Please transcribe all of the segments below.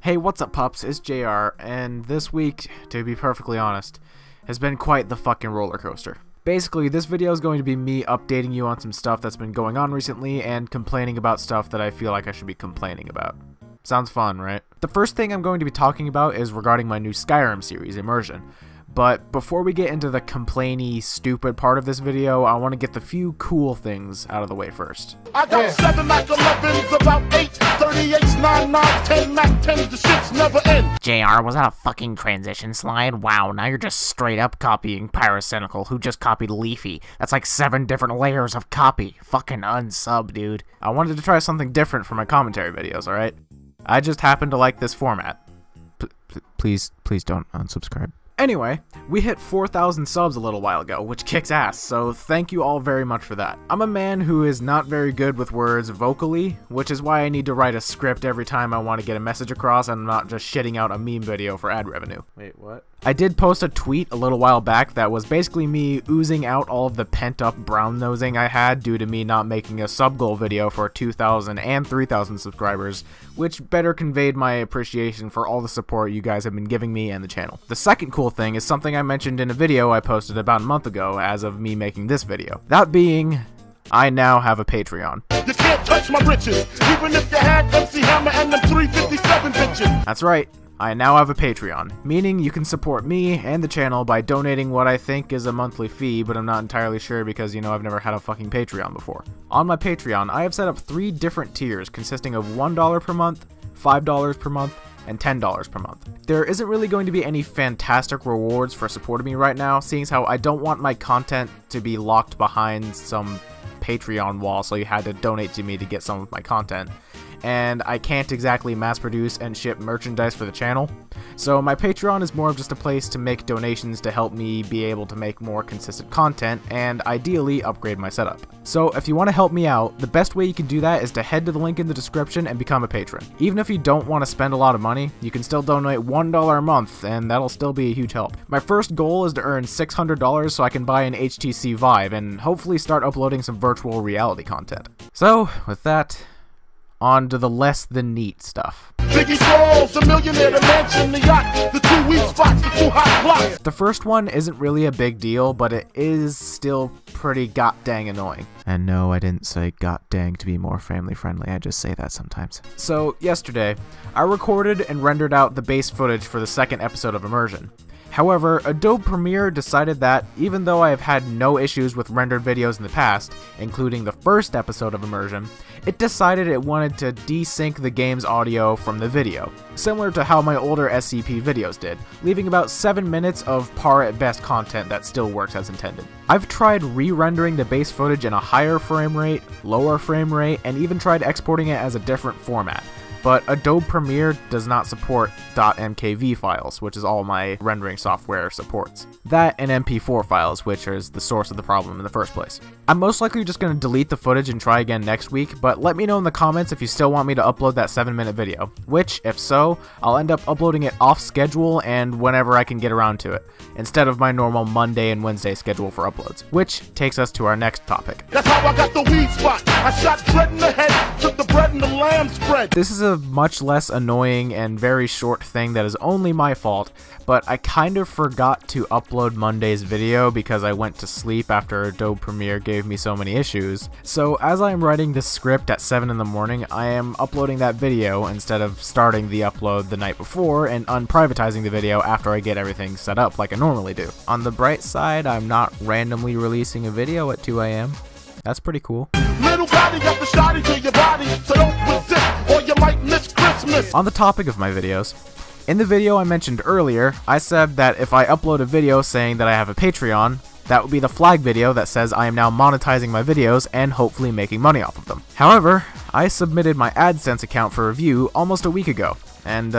Hey, what's up, pups? It's JR, and this week, to be perfectly honest, has been quite the fucking roller coaster. Basically, this video is going to be me updating you on some stuff that's been going on recently and complaining about stuff that I feel like I should be complaining about. Sounds fun, right? The first thing I'm going to be talking about is regarding my new Skyrim series, Immersion. But before we get into the complainy, stupid part of this video, I want to get the few cool things out of the way first. I got 7 Mac 11s, about 8, 38s, 9, 9, 10 Mac 10s, the shit's never end. JR, was that a fucking transition slide? Wow, now you're just straight up copying Pyrocynical, who just copied Leafy. That's like 7 different layers of copy. Fucking unsub, dude. I wanted to try something different for my commentary videos, alright? I just happen to like this format. Please don't unsubscribe. Anyway, we hit 4,000 subs a little while ago, which kicks ass, so thank you all very much for that. I'm a man who is not very good with words vocally, which is why I need to write a script every time I want to get a message across and I'm not just shitting out a meme video for ad revenue. Wait, what? I did post a tweet a little while back that was basically me oozing out all of the pent-up brown-nosing I had due to me not making a sub-goal video for 2,000 and 3,000 subscribers, which better conveyed my appreciation for all the support you guys have been giving me and the channel. The second cool thing is something I mentioned in a video I posted about a month ago as of me making this video. That being, I now have a Patreon. You can't touch my britches, even if you had MC Hammer and them 357 bitches. That's right. I now have a Patreon, meaning you can support me and the channel by donating what I think is a monthly fee, but I'm not entirely sure because, you know, I've never had a fucking Patreon before. On my Patreon, I have set up 3 different tiers consisting of $1 per month, $5 per month, and $10 per month. There isn't really going to be any fantastic rewards for supporting me right now, seeing as how I don't want my content to be locked behind some Patreon wall, so you had to donate to me to get some of my content. And I can't exactly mass produce and ship merchandise for the channel. So my Patreon is more of just a place to make donations to help me be able to make more consistent content and ideally upgrade my setup. So if you want to help me out, the best way you can do that is to head to the link in the description and become a patron. Even if you don't want to spend a lot of money, you can still donate $1 a month and that'll still be a huge help. My first goal is to earn $600 so I can buy an HTC Vive and hopefully start uploading some virtual reality content. So with that, on to the less than neat stuff. Biggie Smalls, a millionaire, the mansion, the yacht, the 2 weak spots, the 2 hot blocks. The first one isn't really a big deal, but it is still pretty god-dang annoying. And no, I didn't say god-dang to be more family friendly, I just say that sometimes. So, yesterday, I recorded and rendered out the base footage for the second episode of Immersion. However, Adobe Premiere decided that, even though I have had no issues with rendered videos in the past, including the first episode of Immersion, it decided it wanted to desync the game's audio from the video, similar to how my older SCP videos did, leaving about 7 minutes of par at best content that still works as intended. I've tried re-rendering the base footage in a higher frame rate, lower frame rate, and even tried exporting it as a different format. But Adobe Premiere does not support .mkv files, which is all my rendering software supports. That and MP4 files, which is the source of the problem in the first place. I'm most likely just going to delete the footage and try again next week, but let me know in the comments if you still want me to upload that 7-minute video, which, if so, I'll end up uploading it off schedule and whenever I can get around to it, instead of my normal Monday and Wednesday schedule for uploads. Which takes us to our next topic. That's how I got the weed spot. I shot bread in the head, took the bread and the lamb spread. This is a much less annoying and very short thing that is only my fault, but I kind of forgot to upload Monday's video because I went to sleep after Adobe Premiere gave me so many issues. So as I am writing this script at 7 in the morning, I am uploading that video instead of starting the upload the night before and unprivatizing the video after I get everything set up like I normally do. On the bright side, I'm not randomly releasing a video at 2 AM. That's pretty cool. Little body got the shotty to your body, so don't resist or you might miss Christmas. On the topic of my videos, in the video I mentioned earlier, I said that if I upload a video saying that I have a Patreon, that would be the flag video that says I am now monetizing my videos and hopefully making money off of them. However, I submitted my AdSense account for review almost a week ago, and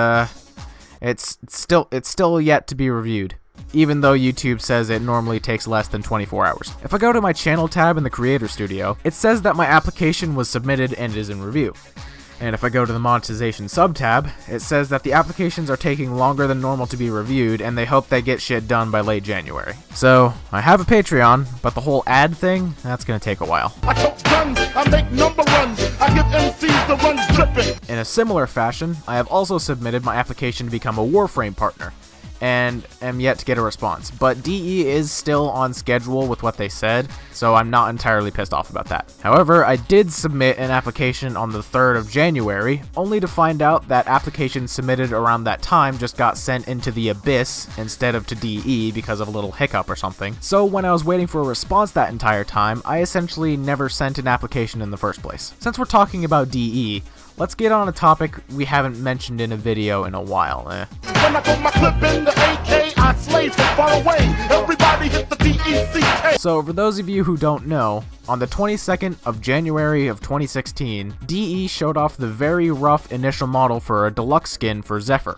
it's still yet to be reviewed, even though YouTube says it normally takes less than 24 hours. If I go to my channel tab in the Creator Studio, it says that my application was submitted and is in review. And if I go to the Monetization sub-tab, it says that the applications are taking longer than normal to be reviewed, and they hope they get shit done by late January. So, I have a Patreon, but the whole ad thing, that's gonna take a while. I took guns I make number runs. I give MCs the runs dripping. In a similar fashion, I have also submitted my application to become a Warframe partner, and am yet to get a response, but DE is still on schedule with what they said, so I'm not entirely pissed off about that. However, I did submit an application on the 3rd of January, only to find out that applications submitted around that time just got sent into the abyss instead of to DE because of a little hiccup or something. So when I was waiting for a response that entire time, I essentially never sent an application in the first place. Since we're talking about DE, let's get on a topic we haven't mentioned in a video in a while. When I put my clip in the AK, I slay from far away. Everybody hit the DECK. So for those of you who don't know, on the 22nd of January of 2016, DE showed off the very rough initial model for a deluxe skin for Zephyr,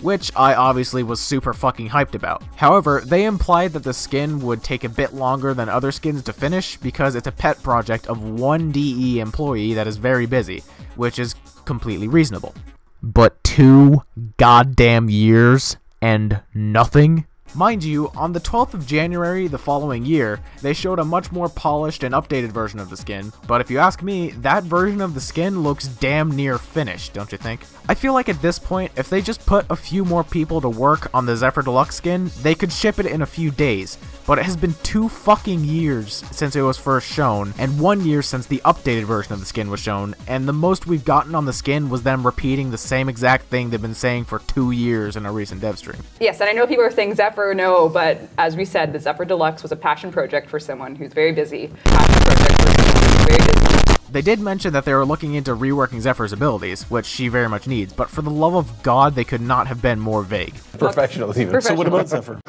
which I obviously was super fucking hyped about. However, they implied that the skin would take a bit longer than other skins to finish because it's a pet project of one DE employee that is very busy, which is completely reasonable. But 2 goddamn years and nothing? Mind you, on the 12th of January the following year, they showed a much more polished and updated version of the skin, but if you ask me, that version of the skin looks damn near finished, don't you think? I feel like at this point, if they just put a few more people to work on the Zephyr Deluxe skin, they could ship it in a few days, but it has been 2 fucking years since it was first shown, and 1 year since the updated version of the skin was shown, and the most we've gotten on the skin was them repeating the same exact thing they've been saying for 2 years in a recent dev stream. Yes, and I know people are saying Zephyr, no, but as we said, the Zephyr Deluxe was a passion project for someone who's very busy. Passion project for someone who's very busy. They did mention that they were looking into reworking Zephyr's abilities, which she very much needs, but for the love of God, they could not have been more vague. Professionals even. Professional. So what about Zephyr?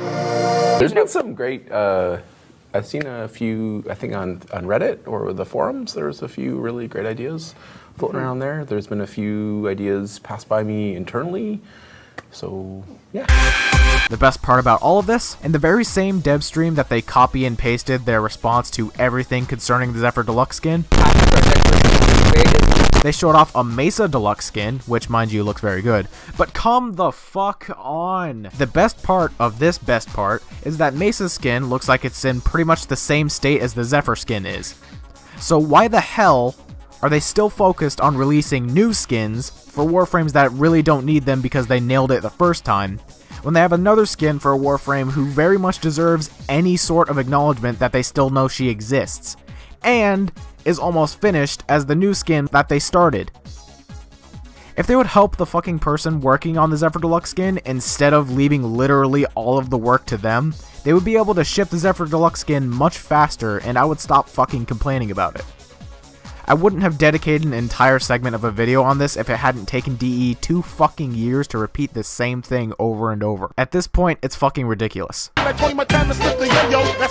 There's been some great, I've seen a few, I think on Reddit or the forums, there's a few really great ideas floating around there. There's been a few ideas passed by me internally, so yeah. The best part about all of this, in the very same dev stream that they copy and pasted their response to everything concerning the Zephyr Deluxe skin, they showed off a Mesa Deluxe skin, which mind you looks very good, but come the fuck on! The best part of this best part is that Mesa's skin looks like it's in pretty much the same state as the Zephyr skin is. So why the hell are they still focused on releasing new skins for Warframes that really don't need them because they nailed it the first time, when they have another skin for a Warframe who very much deserves any sort of acknowledgement that they still know she exists, and is almost finished as the new skin that they started? If they would help the fucking person working on the Zephyr Deluxe skin instead of leaving literally all of the work to them, they would be able to ship the Zephyr Deluxe skin much faster and I would stop fucking complaining about it. I wouldn't have dedicated an entire segment of a video on this if it hadn't taken DE 2 fucking years to repeat the same thing over and over. At this point, it's fucking ridiculous. That's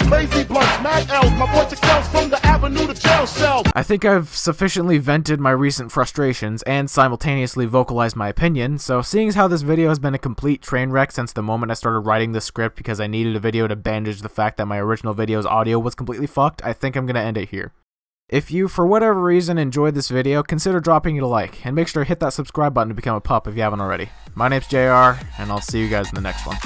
crazy blunts, mad L's. My voice excels from the avenue to jail cell. I think I've sufficiently vented my recent frustrations and simultaneously vocalized my opinion, so seeing as how this video has been a complete train wreck since the moment I started writing the script because I needed a video to bandage the fact that my original video's audio was completely fucked, I think I'm gonna end it here. If you, for whatever reason, enjoyed this video, consider dropping it a like, and make sure to hit that subscribe button to become a pup if you haven't already. My name's JR, and I'll see you guys in the next one.